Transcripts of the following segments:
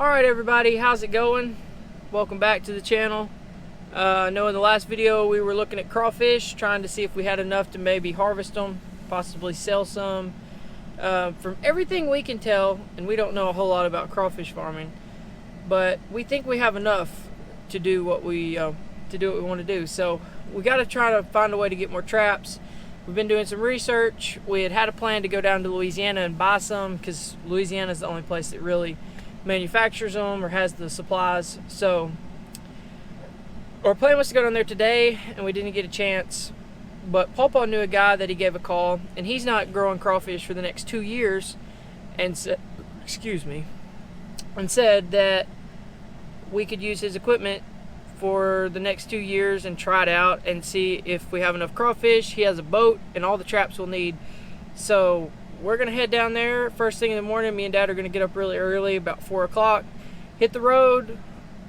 Alright everybody, how's it going? Welcome back to the channel. I know in the last video we were looking at crawfish, trying to see if we had enough to maybe harvest them, possibly sell some. From everything we can tell, and we don't know a whole lot about crawfish farming, but we think we have enough to do what we want to do. So we got to try to find a way to get more traps. We've been doing some research. We had a plan to go down to Louisiana and buy some, because Louisiana is the only place that really manufactures them or has the supplies. So our plan was to go down there today, and we didn't get a chance. But Pawpaw knew a guy that he gave a call, and he's not growing crawfish for the next 2 years, and said that we could use his equipment for the next 2 years and try it out and see if we have enough crawfish. He has a boat and all the traps we'll need. So we're gonna head down there first thing in the morning. Me and Dad are gonna get up really early, about 4 o'clock, hit the road,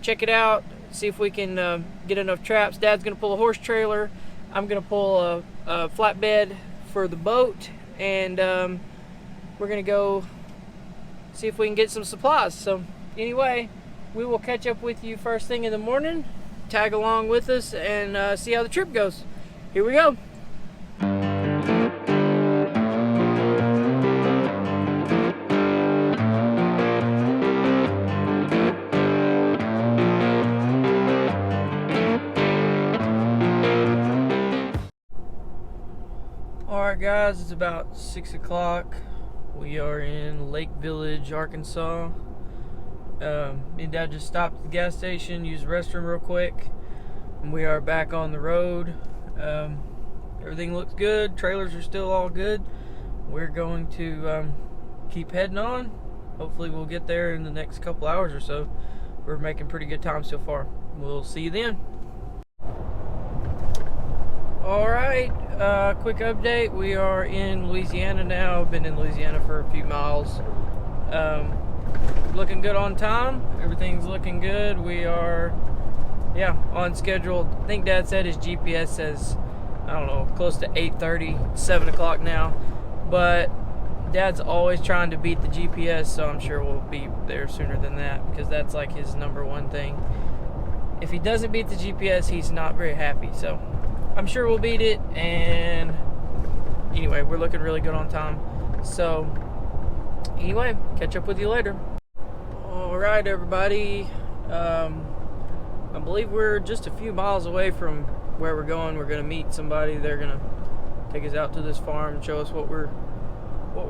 check it out, see if we can get enough traps. Dad's gonna pull a horse trailer. I'm gonna pull a flatbed for the boat, and we're gonna go see if we can get some supplies. So anyway, we will catch up with you first thing in the morning. Tag along with us and see how the trip goes. Here we go. Alright guys, it's about 6 o'clock. We are in Lake Village, Arkansas. Me and Dad just stopped at the gas station, used the restroom real quick, and we are back on the road. Everything looks good. Trailers are still all good. We're going to keep heading on. Hopefully we'll get there in the next couple hours or so. We're making pretty good time so far. We'll see you then. Alright, quick update. We are in Louisiana now. I've been in Louisiana for a few miles. Looking good on time. Everything's looking good. We are, on schedule. I think Dad said his GPS says, I don't know, close to 8:30, 7 o'clock now. But Dad's always trying to beat the GPS, so I'm sure we'll be there sooner than that, because that's like his #1 thing. If he doesn't beat the GPS, he's not very happy. So I'm sure we'll beat it, and anyway, we're looking really good on time. So anyway, catch up with you later. Alright everybody, I believe we're just a few miles away from where we're going. We're going to meet somebody. They're going to take us out to this farm and show us what we're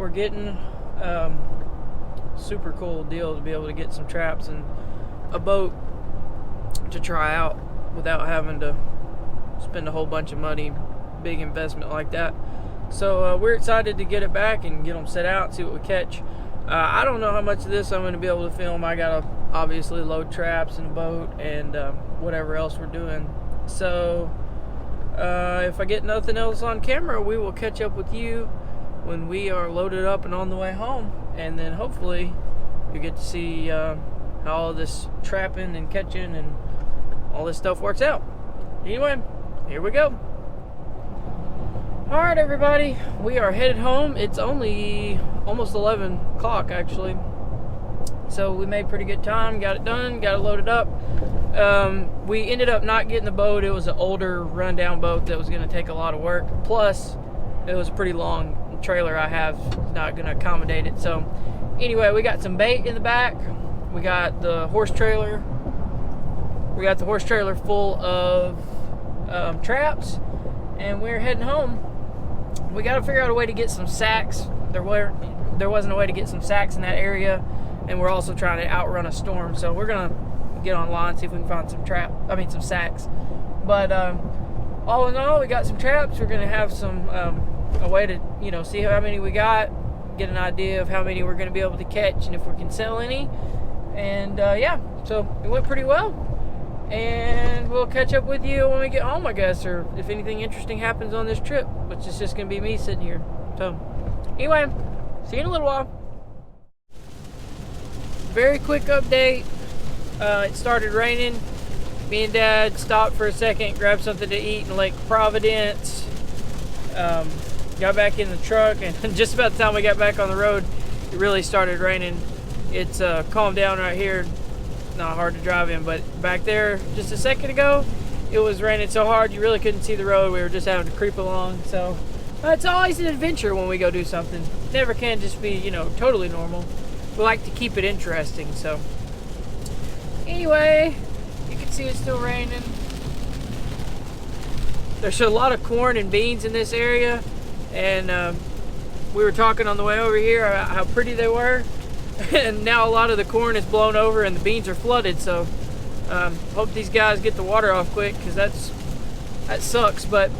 getting. Super cool deal to be able to get some traps and a boat to try out without having to spend a whole bunch of money, big investment like that. So we're excited to get it back and get them set out, see what we catch. I don't know how much of this I'm going to be able to film. I got to obviously load traps in a boat and whatever else we're doing. So if I get nothing else on camera, we will catch up with you when we are loaded up and on the way home. And then hopefully you get to see how all this trapping and catching and all this stuff works out. Anyway, here we go. Alright everybody, we are headed home. It's only almost 11 o'clock actually. So we made pretty good time, got it done, got it loaded up. We ended up not getting the boat. It was an older rundown boat that was going to take a lot of work. Plus, it was a pretty long trailer I have, not going to accommodate it. So anyway, we got some bait in the back. We got the horse trailer. We got the horse trailer full of traps, and we're heading home. We got to figure out a way to get some sacks. There wasn't a way to get some sacks in that area, and we're also trying to outrun a storm. So we're gonna get online, see if we can find some sacks. But all in all, we got some traps. We're gonna have some a way to see how many we got, get an idea of how many we're gonna be able to catch, and if we can sell any. And so it went pretty well. And we'll catch up with you when we get home, I guess, or if anything interesting happens on this trip, which is just going to be me sitting here. So, anyway, see you in a little while. Very quick update. It started raining. Me and Dad stopped for a second, grabbed something to eat in Lake Providence. Got back in the truck, and just about the time we got back on the road, it really started raining It's calmed down right here. Not hard to drive in, but back there just a second ago, it was raining so hard you really couldn't see the road. We were just having to creep along. So it's always an adventure when we go do something. Never can just be, you know, totally normal. We like to keep it interesting. So anyway, you can see it's still raining. There's a lot of corn and beans in this area, and we were talking on the way over here about how pretty they were. And now a lot of the corn is blown over and the beans are flooded, so hope these guys get the water off quick, because that sucks. But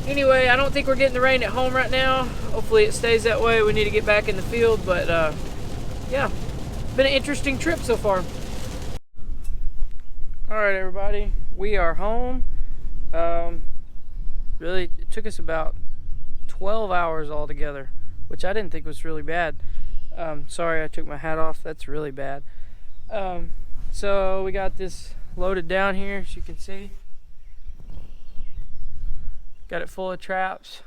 anyway, I don't think we're getting the rain at home right now. Hopefully it stays that way. We need to get back in the field, but yeah, been an interesting trip so far. Alright everybody, we are home. Really, it took us about 12 hours altogether, which I didn't think was really bad. Sorry I took my hat off, that's really bad. So we got this loaded down here, as you can see. Got it full of traps.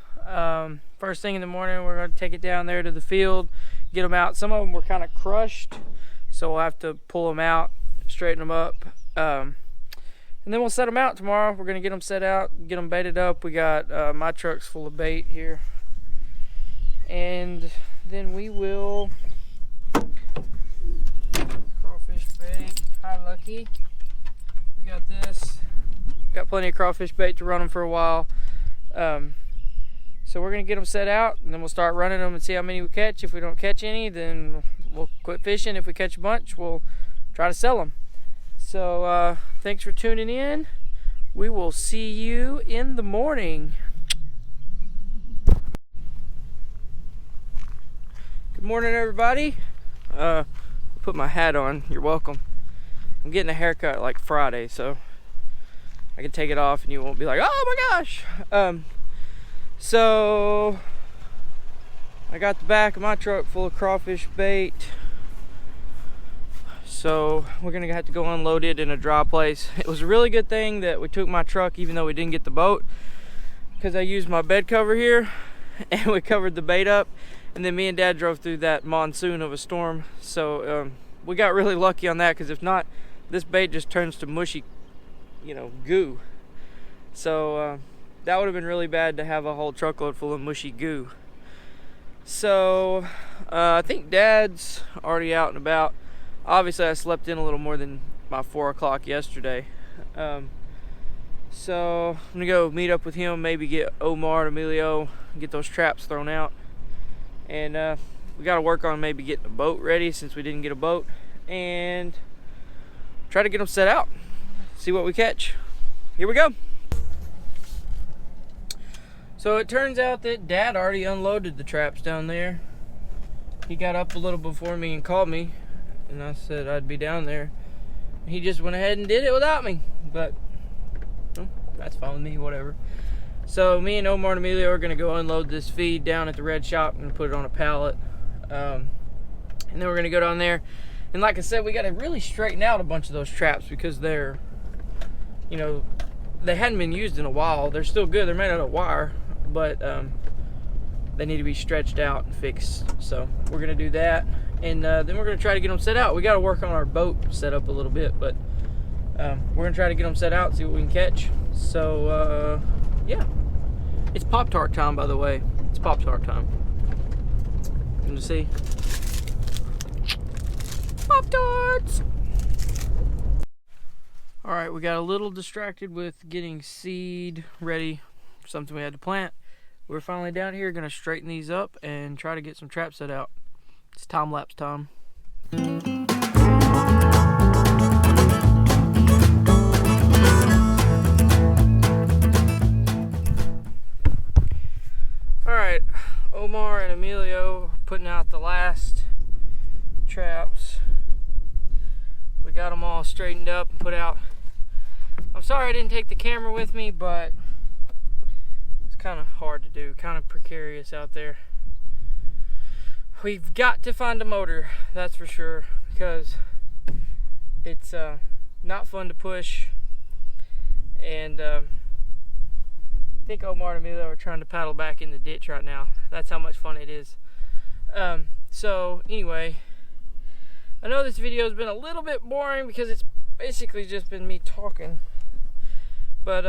First thing in the morning, we're going to take it down there to the field, get them out. Some of them were kind of crushed, so we'll have to pull them out, straighten them up. And then we'll set them out tomorrow. We're going to get them set out, get them baited up. We got my truck's full of bait here. And then we will crawfish bait. Hi Lucky. We got this. Got plenty of crawfish bait to run them for a while. So we're going to get them set out, and then we'll start running them and see how many we catch. If we don't catch any, then we'll quit fishing. If we catch a bunch, we'll try to sell them. So thanks for tuning in. We will see you in the morning. Good morning everybody. Put my hat on, you're welcome. I'm getting a haircut like Friday, so I can take it off and you won't be like, oh my gosh. So I got the back of my truck full of crawfish bait. So we're gonna have to go unload it in a dry place. It was a really good thing that we took my truck even though we didn't get the boat, because I used my bed cover here and we covered the bait up, and then me and Dad drove through that monsoon of a storm. So we got really lucky on that, because if not, this bait just turns to mushy, you know, goo. So that would have been really bad to have a whole truckload full of mushy goo. So I think Dad's already out and about. Obviously I slept in a little more than my 4 o'clock yesterday. So I'm gonna go meet up with him, maybe get Omar and Emilio, get those traps thrown out. And we gotta work on maybe getting a boat ready, since we didn't get a boat, and try to get them set out, see what we catch. Here we go. So it turns out that Dad already unloaded the traps down there. He got up a little before me and called me, and I said I'd be down there. He just went ahead and did it without me, but well, that's fine with me, whatever. So me and Omar and Emilio are gonna go unload this feed down at the red shop and put it on a pallet. And then we're gonna go down there. And like I said, we gotta really straighten out a bunch of those traps, because they're, you know, they hadn't been used in a while. They're still good, they're made out of wire, but they need to be stretched out and fixed. So we're gonna do that, and then we're gonna try to get them set out. We gotta work on our boat set up a little bit, but we're gonna try to get them set out, see what we can catch. So yeah, it's Pop-Tart time, by the way. It's Pop-Tart time. You see, Pop-Tarts. All right, we got a little distracted with getting seed ready for something we had to plant. We're finally down here, gonna straighten these up and try to get some traps set out. It's time-lapse time. Alright, Omar and Emilio are putting out the last traps. We got them all straightened up and put out. I'm sorry I didn't take the camera with me, but kind of hard to do, kind of precarious out there. We've got to find a motor, that's for sure, because it's not fun to push, and I think Omar and Emilio are trying to paddle back in the ditch right now. That's how much fun it is. So anyway, I know this video has been a little bit boring because it's basically just been me talking, but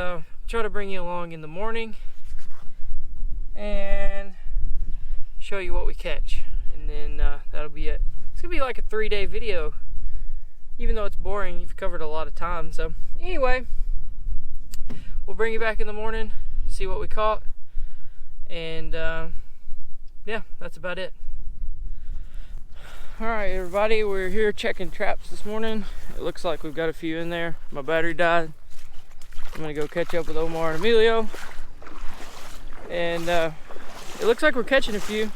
try to bring you along in the morning and show you what we catch, and then that'll be it. It's gonna be like a 3-day video, even though it's boring. You've covered a lot of time. So anyway, we'll bring you back in the morning, see what we caught, and yeah, that's about it. All right, everybody, we're here checking traps this morning. It looks like we've got a few in there. My battery died. I'm gonna go catch up with Omar and Emilio, and it looks like we're catching a few.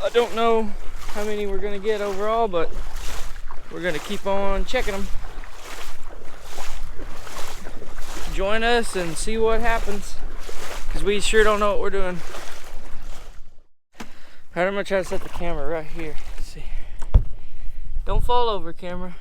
I don't know how many we're gonna get overall, but we're gonna keep on checking them. Join us and see what happens, because we sure don't know what we're doing. Alright, I'm gonna try to set the camera right here. Let's see. Don't fall over, camera.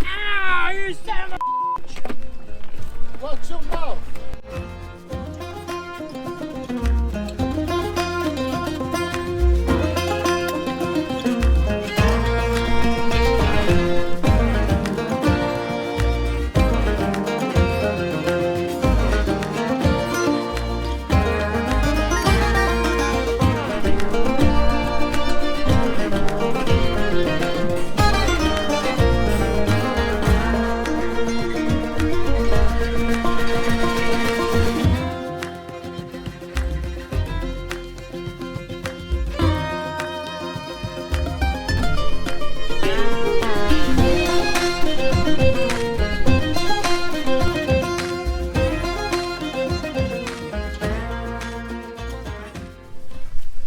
Ah, you son of a bitch! Watch your mouth!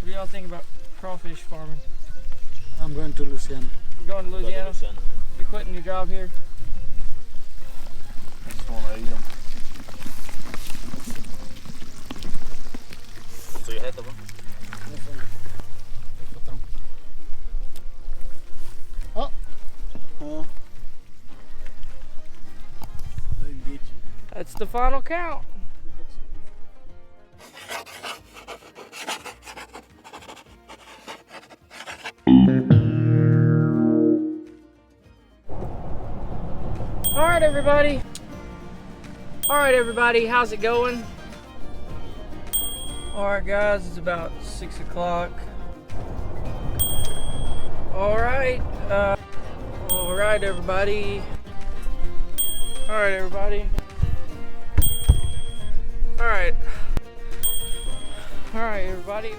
What do y'all think about crawfish farming? I'm going to Louisiana. You're going to Louisiana? You're quitting your job here? I just want to eat them. So you had them? Oh! Oh. I'll get you. That's the final count. All right, everybody, how's it going? All right, guys, it's about 6 o'clock. All right, everybody. All right, everybody. All right, everybody.